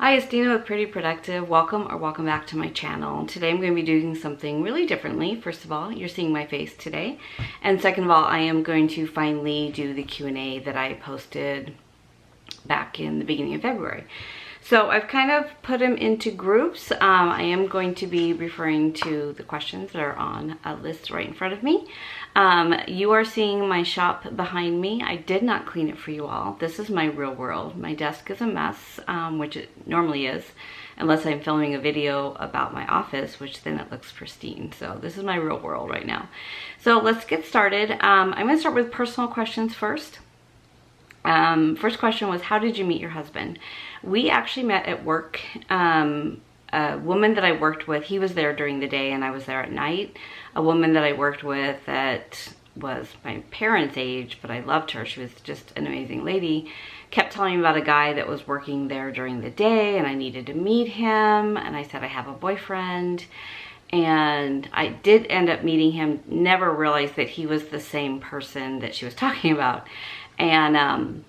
Hi, it's Dina with Pretty Productive. Welcome or welcome back to my channel. Today I'm going to be doing something really differently. First of all, you're seeing my face today. And second of all, I am going to finally do the Q&A that I posted back in the beginning of February. So I've kind of put them into groups. I am going to be referring to the questions that are on a list right in front of me. You are seeing my shop behind me. I did not clean it for you all. This is my real world. My desk is a mess, which it normally is, unless I'm filming a video about my office, which then it looks pristine. So this is my real world right now. So let's get started. I'm going to start with personal questions first. First question was, how did you meet your husband? We actually met at work. A woman that I worked with, he was there during the day and I was there at night. A woman that I worked with that was my parents' age, but I loved her. She was just an amazing lady. Kept telling me about a guy that was working there during the day and I needed to meet him. And I said, I have a boyfriend. And I did end up meeting him, never realized that he was the same person that she was talking about. And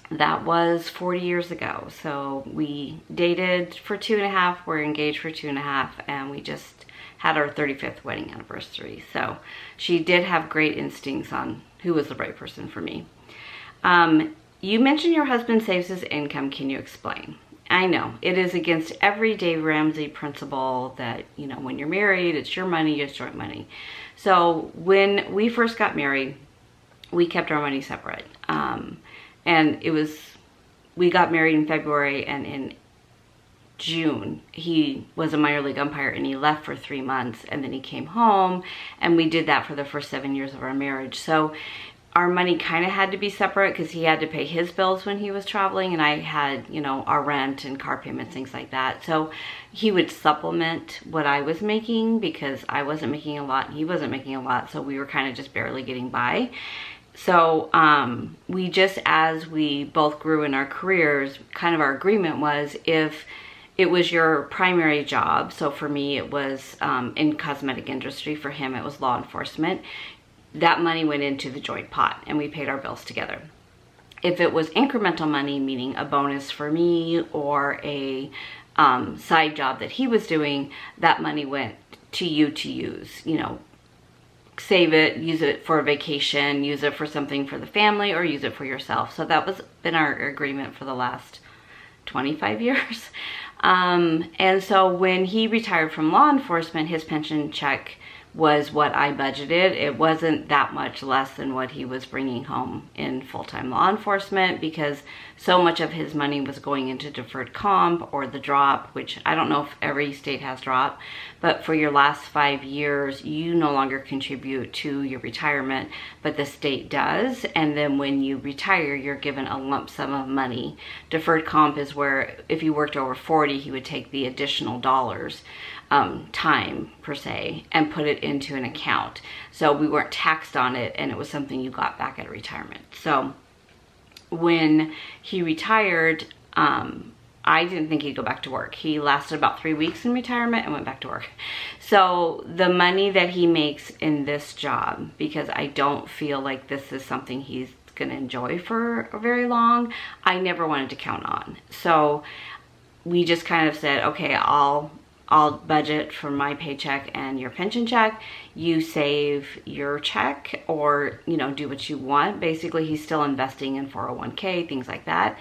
that was 40 years ago. So we dated for 2.5, we're engaged for 2.5, and we just had our 35th wedding anniversary. So she did have great instincts on who was the right person for me. You mentioned your husband saves his income. Can you explain? I know it is against every Dave Ramsey principle that, you know, when you're married, it's your money, it's joint money. So when we first got married, we kept our money separate. And we got married in February, and in June, he was a minor league umpire and he left for 3 months, and then he came home, and we did that for the first 7 years of our marriage. So our money kind of had to be separate because he had to pay his bills when he was traveling, and I had, you know, our rent and car payments, things like that. So he would supplement what I was making because I wasn't making a lot and he wasn't making a lot. So we were kind of just barely getting by. So we just, as we both grew in our careers, kind of our agreement was, if it was your primary job, so for me it was in cosmetic industry, for him it was law enforcement, that money went into the joint pot and we paid our bills together. If it was incremental money, meaning a bonus for me or a side job that he was doing, that money went to you to use, you know, save it, use it for a vacation, use it for something for the family, or use it for yourself. So that was been our agreement for the last 25 years. And so when he retired from law enforcement, his pension check was what I budgeted. It wasn't that much less than what he was bringing home in full-time law enforcement, because so much of his money was going into deferred comp or the drop, which I don't know if every state has drop, but for your last 5 years, you no longer contribute to your retirement, but the state does. And then when you retire, you're given a lump sum of money. Deferred comp is where if you worked over 40, he would take the additional dollars, time per se, and put it into an account. So we weren't taxed on it, and it was something you got back at retirement. So when he retired, I didn't think he'd go back to work. He lasted about 3 weeks in retirement and went back to work. So the money that he makes in this job, because I don't feel like this is something he's going to enjoy for very long, I never wanted to count on. So we just kind of said, okay, I'll budget for my paycheck and your pension check. You save your check, or, you know, do what you want. Basically, he's still investing in 401k, things like that.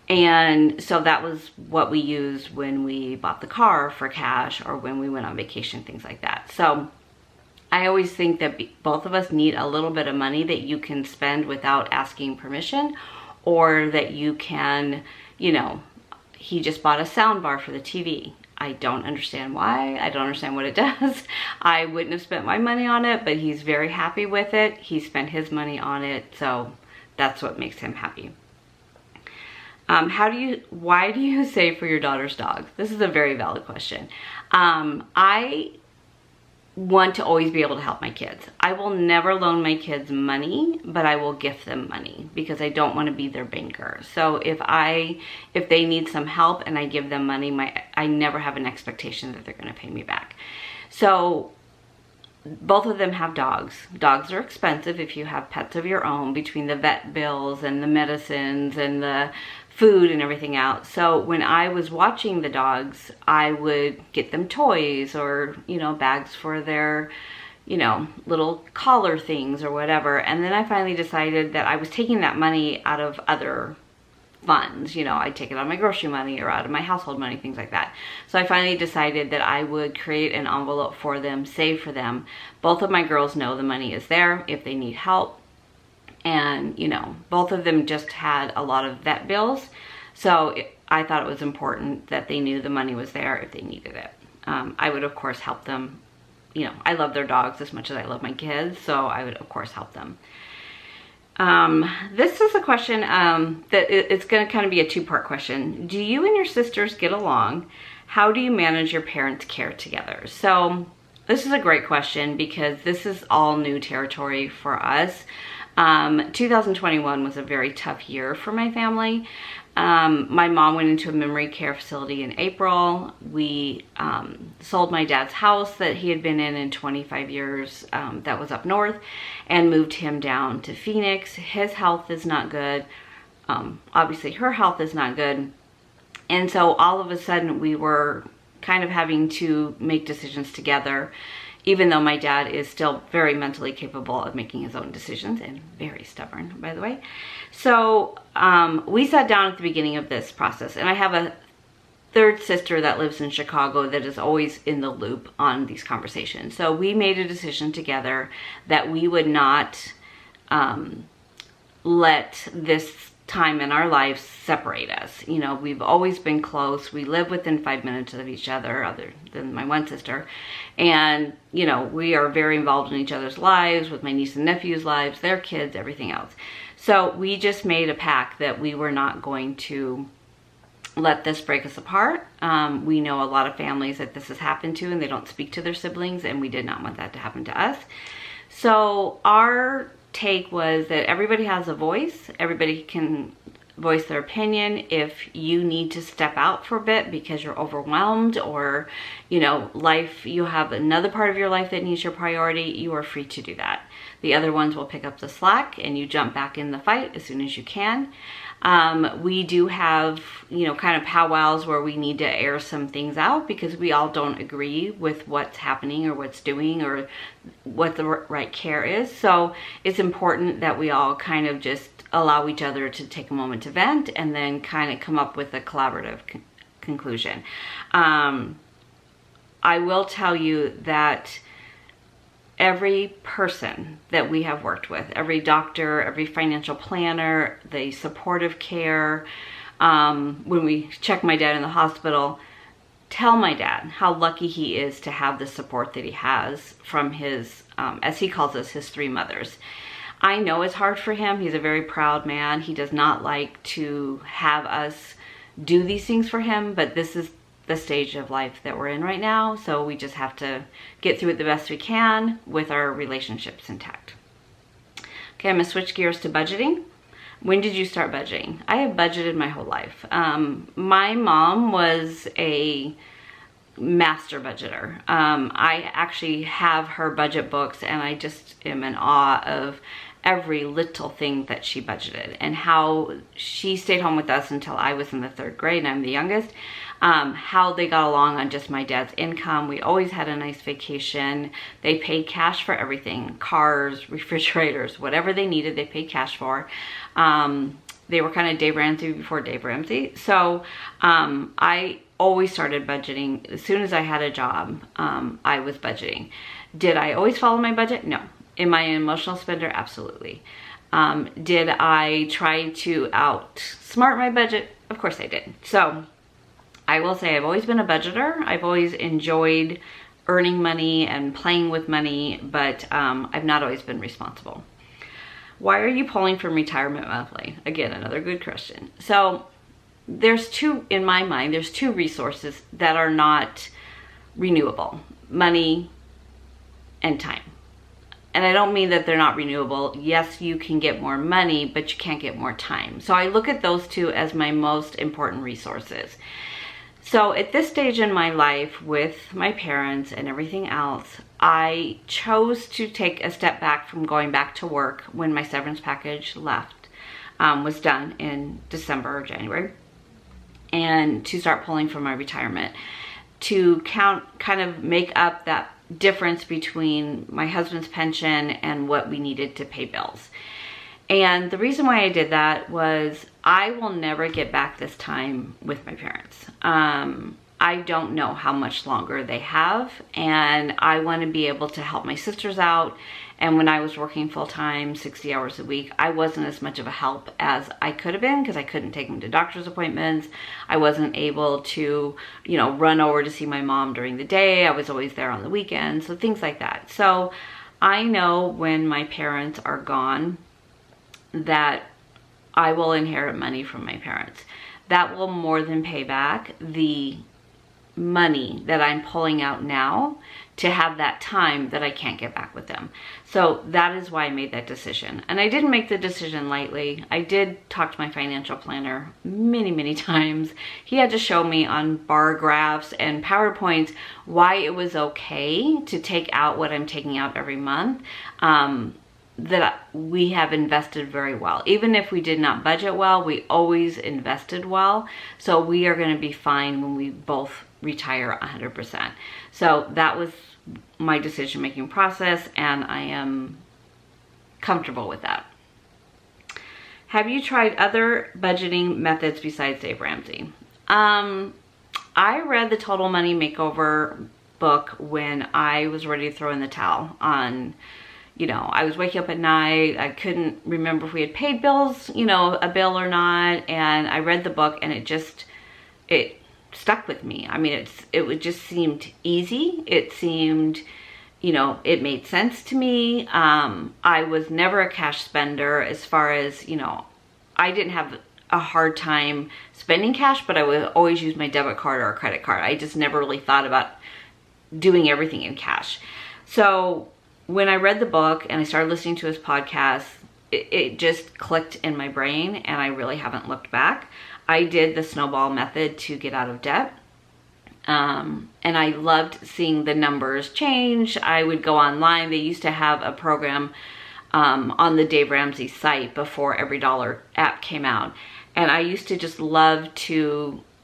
And so that was what we used when we bought the car for cash, or when we went on vacation, things like that. So I always think that both of us need a little bit of money that you can spend without asking permission, or that you can, you know, he just bought a sound bar for the TV. I don't understand why. I don't understand what it does. I wouldn't have spent my money on it, but he's very happy with it. He spent his money on it, so that's what makes him happy. Why do you save for your daughter's dog? This is a very valid question. I want to always be able to help my kids. I will never loan my kids money, but I will gift them money because I don't want to be their banker. So if they need some help and I give them money, I never have an expectation that they're going to pay me back. So both of them have dogs. Dogs are expensive if you have pets of your own, between the vet bills and the medicines and the food and everything out. So when I was watching the dogs, I would get them toys or, you know, bags for their, you know, little collar things or whatever. And then I finally decided that I was taking that money out of other funds. You know, I'd take it out of my grocery money or out of my household money, things like that. So I finally decided that I would create an envelope for them, save for them. Both of my girls know the money is there if they need help. And, you know, both of them just had a lot of vet bills. So I thought it was important that they knew the money was there if they needed it. I would, of course, help them. You know, I love their dogs as much as I love my kids. So I would, of course, help them. This is a question that it's going to kind of be a two-part question. Do you and your sisters get along? How do you manage your parents' care together? So this is a great question because this is all new territory for us. 2021 was a very tough year for my family. My mom went into a memory care facility in April. We sold my dad's house that he had been in 25 years, that was up north, and moved him down to Phoenix. His health is not good. Obviously her health is not good. And so all of a sudden we were kind of having to make decisions together, even though my dad is still very mentally capable of making his own decisions and very stubborn, by the way. So we sat down at the beginning of this process, and I have a third sister that lives in Chicago that is always in the loop on these conversations. So we made a decision together that we would not let this time in our lives separate us. You know, we've always been close. We live within 5 minutes of each other, other than my one sister. And, you know, we are very involved in each other's lives, with my niece and nephew's lives, their kids, everything else. So we just made a pact that we were not going to let this break us apart. We know a lot of families that this has happened to, and they don't speak to their siblings, and we did not want that to happen to us. So our take was that everybody has a voice. Everybody can voice their opinion. If you need to step out for a bit because you're overwhelmed, or, you know, you have another part of your life that needs your priority, you are free to do that. The other ones will pick up the slack and you jump back in the fight as soon as you can. We do have, you know, kind of powwows where we need to air some things out because we all don't agree with what's happening or what's doing or what the right care is. So it's important that we all kind of just allow each other to take a moment to vent and then kind of come up with a collaborative conclusion. I will tell you that every person that we have worked with, every doctor, every financial planner, the supportive care, when we check my dad in the hospital, tell my dad how lucky he is to have the support that he has from his, as he calls us, his three mothers. I know it's hard for him. He's a very proud man. He does not like to have us do these things for him, but this is the stage of life that we're in right now. So we just have to get through it the best we can with our relationships intact. Okay, I'm gonna switch gears to budgeting. When did you start budgeting? I have budgeted my whole life. My mom was a master budgeter. I actually have her budget books, and I just am in awe of every little thing that she budgeted and how she stayed home with us until I was in the 3rd grade and I'm the youngest. How they got along on just my dad's income. We always had a nice vacation. They paid cash for everything, cars, refrigerators, whatever they needed, they paid cash for. They were kind of Dave Ramsey before Dave Ramsey. So I always started budgeting. As soon as I had a job, I was budgeting. Did I always follow my budget? No. Am I an emotional spender? Absolutely. Did I try to outsmart my budget? Of course I did. So I will say I've always been a budgeter. I've always enjoyed earning money and playing with money, but I've not always been responsible. Why are you pulling from retirement monthly? Again, another good question. So there's in my mind, there's two resources that are not renewable: money and time. And I don't mean that they're not renewable. Yes, you can get more money, but you can't get more time. So I look at those two as my most important resources. So at this stage in my life with my parents and everything else, I chose to take a step back from going back to work when my severance package left. was done in December or January, and to start pulling from my retirement to kind of make up that difference between my husband's pension and what we needed to pay bills. And the reason why I did that was I will never get back this time with my parents. I don't know how much longer they have, and I want to be able to help my sisters out. And when I was working full-time, 60 hours a week, I wasn't as much of a help as I could have been because I couldn't take them to doctor's appointments. I wasn't able to, run over to see my mom during the day. I was always there on the weekends, so things like that. So I know when my parents are gone that I will inherit money from my parents. That will more than pay back the money that I'm pulling out now to have that time that I can't get back with them. So that is why I made that decision. And I didn't make the decision lightly. I did talk to my financial planner many, many times. He had to show me on bar graphs and PowerPoints why it was okay to take out what I'm taking out every month. That we have invested very well. Even if we did not budget well, we always invested well. So we are going to be fine when we both retire 100%. So that was my decision-making process, and I am comfortable with that. Have you tried other budgeting methods besides Dave Ramsey? I read the Total Money Makeover book when I was ready to throw in the towel on, I was waking up at night. I couldn't remember if we had paid bills, a bill or not. And I read the book, and it stuck with me. I mean, it just seemed easy. It seemed, it made sense to me. I was never a cash spender as far as, I didn't have a hard time spending cash, but I would always use my debit card or a credit card. I just never really thought about doing everything in cash. So when I read the book and I started listening to his podcast, it just clicked in my brain, and I really haven't looked back. I did the snowball method to get out of debt. And I loved seeing the numbers change. I would go online. They used to have a program on the Dave Ramsey site before Every Dollar app came out. And I used to just love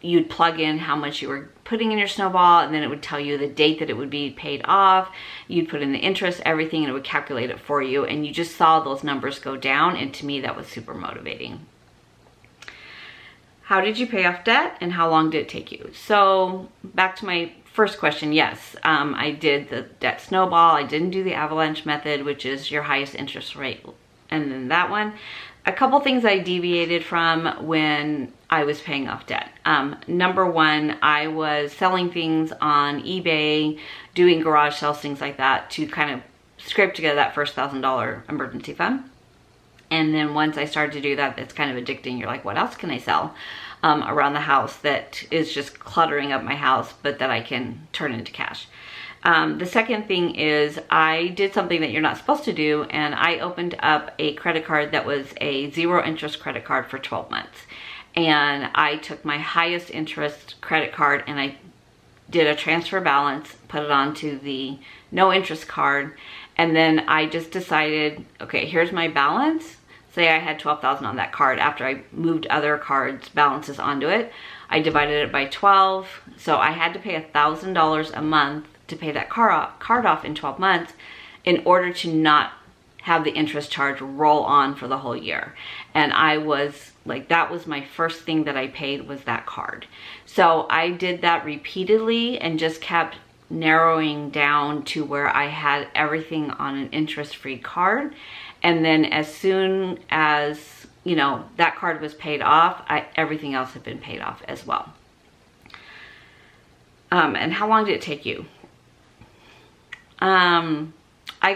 you'd plug in how much you were putting in your snowball, and then it would tell you the date that it would be paid off. You'd put in the interest, everything, and it would calculate it for you. And you just saw those numbers go down. And to me, that was super motivating. How did you pay off debt, and how long did it take you? So back to my first question, yes, I did the debt snowball. I didn't do the avalanche method, which is your highest interest rate, and then that one. A couple things I deviated from when I was paying off debt. Number one, I was selling things on eBay, doing garage sales, things like that, to kind of scrape together that first $1,000 emergency fund. And then once I started to do that, it's kind of addicting. You're like, what else can I sell around the house that is just cluttering up my house, but that I can turn into cash? The second thing is I did something that you're not supposed to do, and I opened up a credit card that was a 0 interest credit card for 12 months. And I took my highest interest credit card and I did a transfer balance, put it onto the no interest card, and then I just decided, okay, here's my balance. Say I had $12,000 on that card after I moved other cards' balances onto it. I divided it by 12, so I had to pay $1,000 a month to pay that card off in 12 months in order to not have the interest charge roll on for the whole year. And I was like, that was my first thing that I paid, was that card. So I did that repeatedly and just kept narrowing down to where I had everything on an interest-free card. And then as soon as, that card was paid off, everything else had been paid off as well. And how long did it take you? I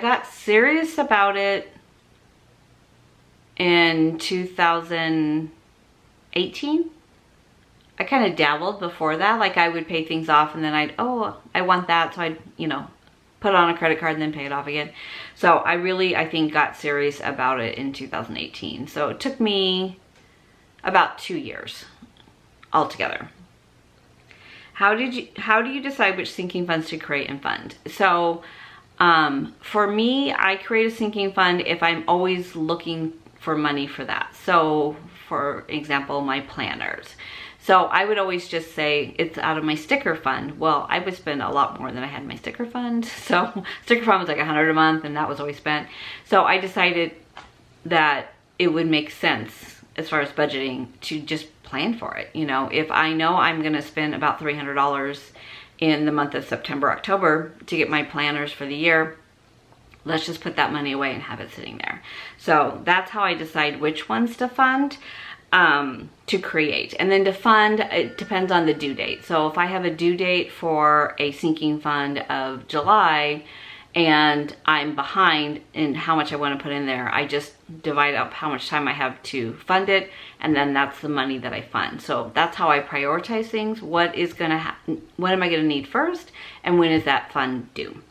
got serious about it in 2018. I kind of dabbled before that. Like I would pay things off and then I want that. So I'd, put it on a credit card and then pay it off again. So I think got serious about it in 2018. So it took me about 2 years altogether. How do you decide which sinking funds to create and fund? So for me, I create a sinking fund if I'm always looking for money for that. So for example, my planners. So I would always just say it's out of my sticker fund. Well, I would spend a lot more than I had in my sticker fund. So sticker fund was like $100 a month and that was always spent. So I decided that it would make sense as far as budgeting to just plan for it. You know, if I know I'm gonna spend about $300 in the month of September, October to get my planners for the year, let's just put that money away and have it sitting there. So that's how I decide which ones to fund, to create. And then to fund, it depends on the due date. So if I have a due date for a sinking fund of July and I'm behind in how much I want to put in there, I just divide up how much time I have to fund it, and then that's the money that I fund. So that's how I prioritize things. What is gonna happen? What am I gonna need first? And when is that fund due?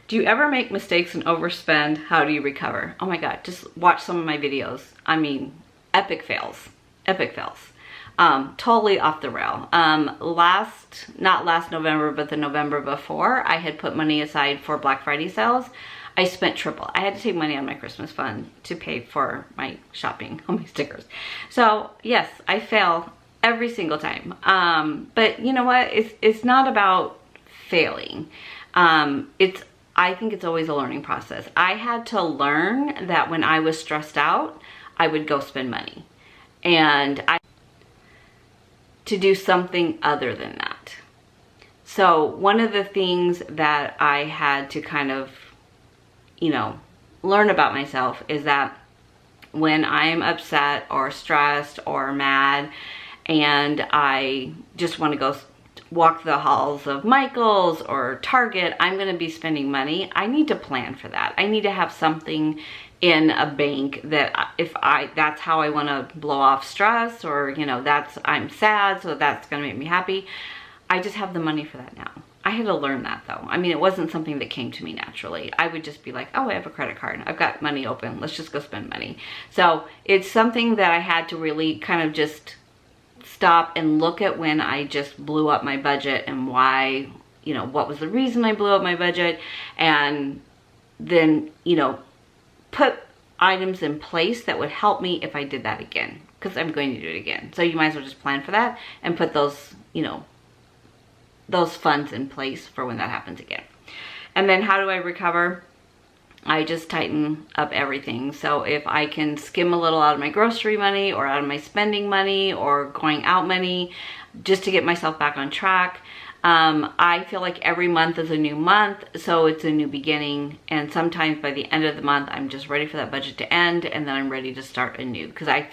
Do you ever make mistakes and overspend? How do you recover? Oh my God, just watch some of my videos. I mean, epic fails, epic fails. Totally off the rail. Not last November, but the November before, I had put money aside for Black Friday sales. I spent triple. I had to take money out of my Christmas fund to pay for my shopping on my stickers. So yes, I fail every single time. But you know what? It's not about failing. I think it's always a learning process. I had to learn that when I was stressed out, I would go spend money. And to do something other than that. So one of the things that I had to kind of, you know, learn about myself is that when I'm upset or stressed or mad and I just want to go walk the halls of Michael's or Target, I'm going to be spending money. I need to plan for that. I need to have something in a bank that that's how I want to blow off stress, or, you know, I'm sad, so that's going to make me happy. I just have the money for that now. I had to learn that though. I mean, it wasn't something that came to me naturally. I would just be like, oh, I have a credit card. I've got money open. Let's just go spend money. So it's something that I had to really kind of just stop and look at when I just blew up my budget and why, you know, what was the reason I blew up my budget, and then, you know, put items in place that would help me if I did that again, because I'm going to do it again. So you might as well just plan for that and put those, you know, those funds in place for when that happens again. And then how do I recover? I just tighten up everything. So if I can skim a little out of my grocery money or out of my spending money or going out money just to get myself back on track. I feel like every month is a new month, so it's a new beginning. And sometimes by the end of the month, I'm just ready for that budget to end, and then I'm ready to start anew. Because I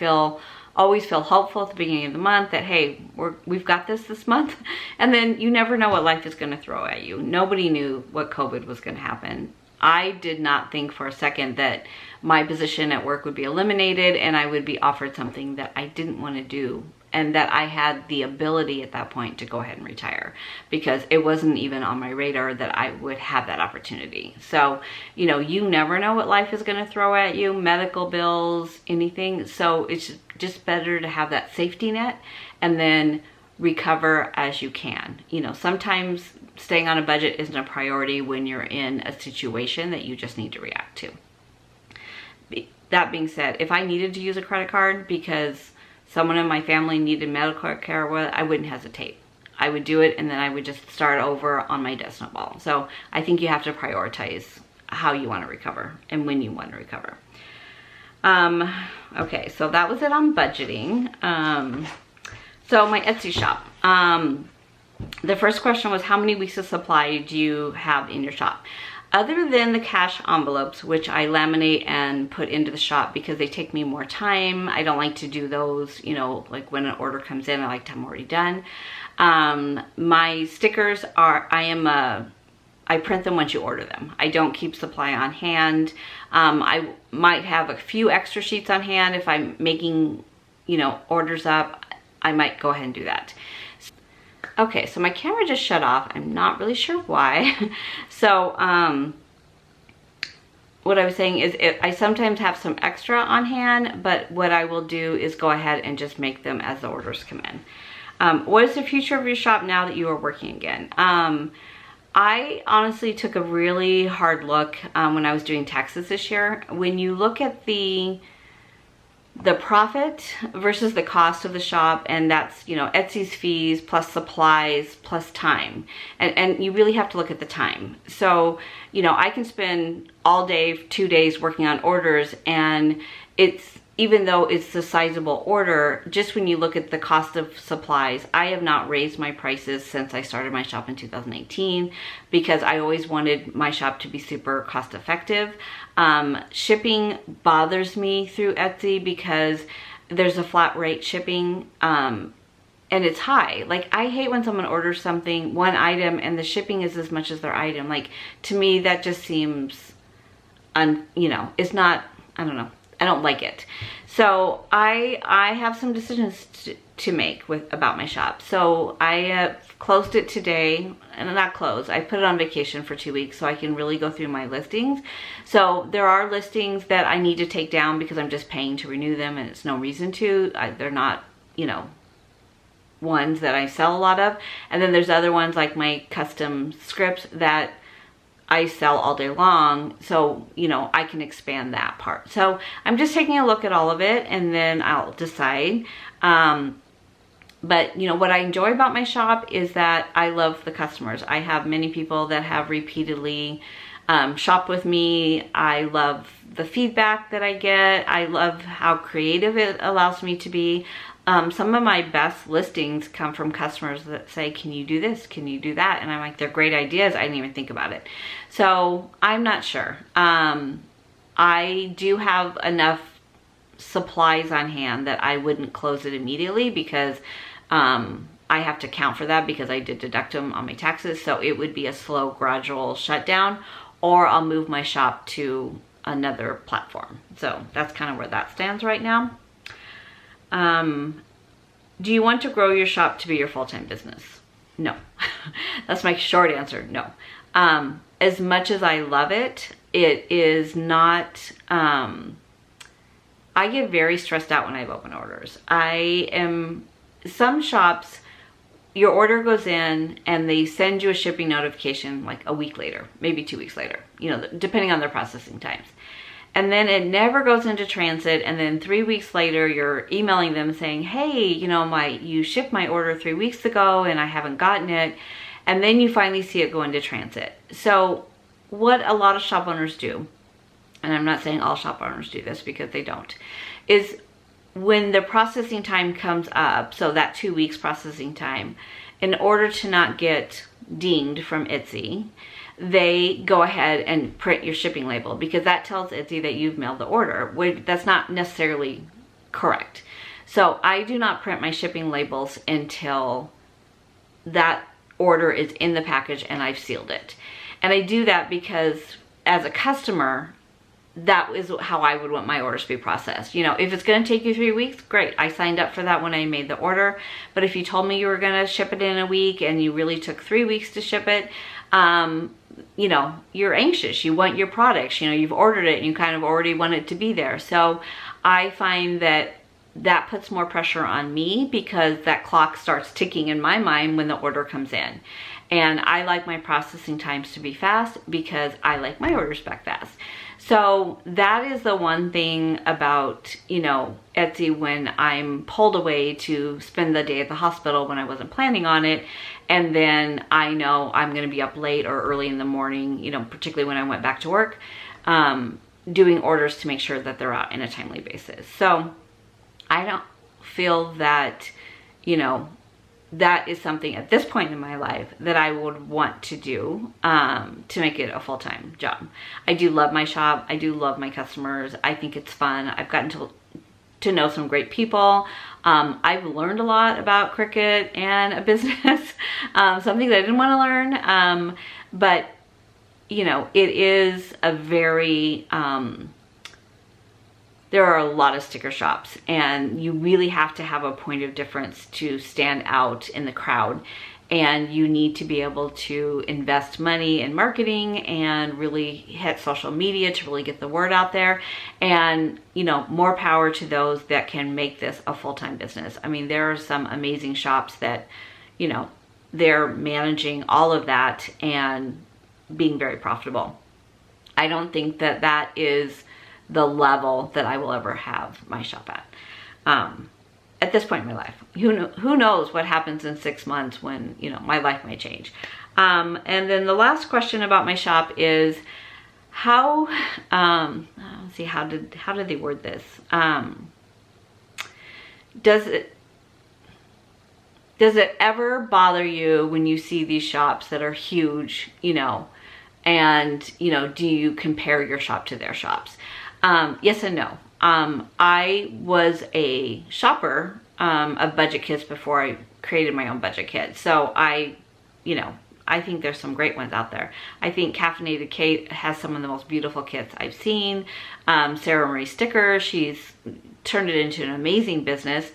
always feel hopeful at the beginning of the month that, hey, we've got this month. And then you never know what life is going to throw at you. Nobody knew what COVID was going to happen. I did not think for a second that my position at work would be eliminated and I would be offered something that I didn't want to do, and that I had the ability at that point to go ahead and retire, because it wasn't even on my radar that I would have that opportunity. So, you know, you never know what life is going to throw at you, medical bills, anything. So it's just better to have that safety net and then recover as you can. You know, sometimes staying on a budget isn't a priority when you're in a situation that you just need to react to. That being said, if I needed to use a credit card because someone in my family needed medical care, I wouldn't hesitate. I would do it, and then I would just start over on my debt snowball. So I think you have to prioritize how you want to recover and when you want to recover. Okay, so that was it on budgeting. So my Etsy shop. The first question was, how many weeks of supply do you have in your shop? Other than the cash envelopes, which I laminate and put into the shop because they take me more time. I don't like to do those, you know, like when an order comes in, I like to have them already done. My stickers are, I print them once you order them. I don't keep supply on hand. I might have a few extra sheets on hand if I'm making, you know, orders up. I might go ahead and do that. Okay, so my camera just shut off. I'm not really sure why. So what I was saying is I sometimes have some extra on hand, but what I will do is go ahead and just make them as the orders come in. What is the future of your shop now that you are working again? I honestly took a really hard look when I was doing taxes this year. When you look at the profit versus the cost of the shop, and that's, you know, Etsy's fees plus supplies plus time, and you really have to look at the time. So, you know, I can spend all day, 2 days working on orders, and it's, even though it's a sizable order, just when you look at the cost of supplies, I have not raised my prices since I started my shop in 2018 because I always wanted my shop to be super cost effective. Shipping bothers me through Etsy because there's a flat rate shipping and it's high. Like, I hate when someone orders something, one item, and the shipping is as much as their item. Like, to me, that just seems, you know, it's not, I don't know. I don't like it. So I have some decisions to make about my shop. So I closed it today, and not closed, I put it on vacation for 2 weeks so I can really go through my listings. So there are listings that I need to take down because I'm just paying to renew them, and it's no reason to. They're not, you know, ones that I sell a lot of. And then there's other ones like my custom scripts that I sell all day long, so, you know, I can expand that part. So I'm just taking a look at all of it, and then I'll decide. But, you know, what I enjoy about my shop is that I love the customers. I have many people that have repeatedly shopped with me. I love the feedback that I get. I love how creative it allows me to be. Some of my best listings come from customers that say, can you do this? Can you do that? And I'm like, they're great ideas. I didn't even think about it. So I'm not sure. I do have enough supplies on hand that I wouldn't close it immediately because I have to count for that because I did deduct them on my taxes. So it would be a slow, gradual shutdown, or I'll move my shop to another platform. So that's kind of where that stands right now. Do you want to grow your shop to be your full-time business? No. That's my short answer. No. As much as I love it, it is not, I get very stressed out when I have open orders. Some shops, your order goes in and they send you a shipping notification like a week later, maybe 2 weeks later, you know, depending on their processing times. And then it never goes into transit, and then 3 weeks later you're emailing them saying, hey, you know, you shipped my order 3 weeks ago and I haven't gotten it. And then you finally see it go into transit. So what a lot of shop owners do, and I'm not saying all shop owners do this because they don't, is when the processing time comes up, so that 2 weeks processing time, in order to not get dinged from Etsy, they go ahead and print your shipping label because that tells Etsy that you've mailed the order. That's not necessarily correct. So I do not print my shipping labels until that order is in the package and I've sealed it. And I do that because as a customer, that is how I would want my orders to be processed. You know, if it's going to take you 3 weeks, great. I signed up for that when I made the order. But if you told me you were going to ship it in a week and you really took 3 weeks to ship it, you know, you're anxious. You want your products, you know, you've ordered it and you kind of already want it to be there. So I find that that puts more pressure on me because that clock starts ticking in my mind when the order comes in. And I like my processing times to be fast because I like my orders back fast. So that is the one thing about, you know, Etsy when I'm pulled away to spend the day at the hospital when I wasn't planning on it. And then I know I'm going to be up late or early in the morning, you know, particularly when I went back to work, doing orders to make sure that they're out in a timely basis. So I don't feel that, you know, that is something at this point in my life that I would want to do to make it a full-time job. I do love my shop. I do love my customers. I think it's fun. I've gotten to know some great people. I've learned a lot about Cricut and a business, something that I didn't want to learn. But, you know, it is a very... there are a lot of sticker shops and you really have to have a point of difference to stand out in the crowd, and you need to be able to invest money in marketing and really hit social media to really get the word out there. And, you know, more power to those that can make this a full-time business. I mean, there are some amazing shops that, you know, they're managing all of that and being very profitable. I don't think that that is the level that I will ever have my shop at this point in my life. Who knows what happens in 6 months when, you know, my life might change. And then the last question about my shop is how, let's see, how did they word this? Does it ever bother you when you see these shops that are huge, you know, and, you know, do you compare your shop to their shops? Yes and no. I was a shopper of budget kits before I created my own budget kit. So I think there's some great ones out there. I think Caffeinated Kate has some of the most beautiful kits I've seen. Sarah Marie Sticker, she's turned it into an amazing business.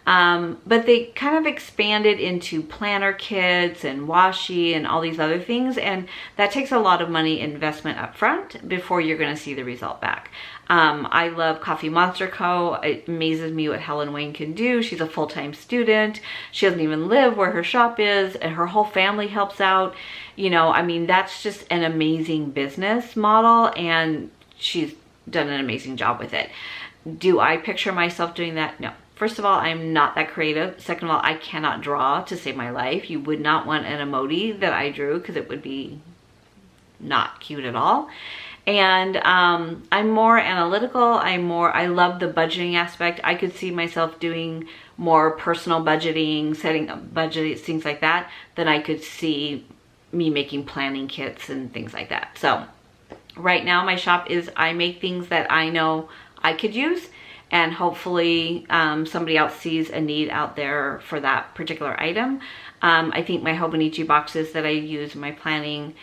But they kind of expanded into planner kits and washi and all these other things. And that takes a lot of money investment up front before you're going to see the result back. I love Coffee Monster Co. It amazes me what Helen Wayne can do. She's a full-time student. She doesn't even live where her shop is, and her whole family helps out. You know, I mean, that's just an amazing business model, and she's done an amazing job with it. Do I picture myself doing that? No. First of all, I'm not that creative. Second of all, I cannot draw to save my life. You would not want an emoji that I drew because it would be not cute at all. And I'm more analytical. I love the budgeting aspect. I could see myself doing more personal budgeting, setting up budgets, things like that, than I could see me making planning kits and things like that. So right now my shop is, I make things that I know I could use, and hopefully somebody else sees a need out there for that particular item. I think my Hobonichi boxes that I use in my planning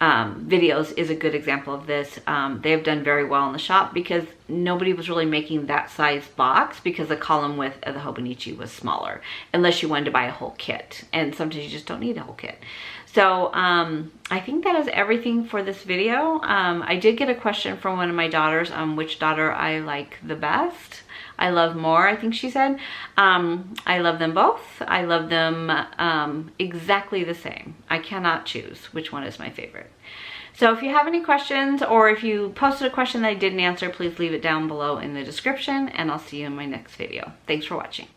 videos is a good example of this. They have done very well in the shop because nobody was really making that size box because the column width of the Hobonichi was smaller, unless you wanted to buy a whole kit, and sometimes you just don't need a whole kit. So I think that is everything for this video. I did get a question from one of my daughters on which daughter I like the best. I love more, I think she said. I love them both. I love them exactly the same. I cannot choose which one is my favorite. So if you have any questions, or if you posted a question that I didn't answer, please leave it down below in the description, and I'll see you in my next video. Thanks for watching.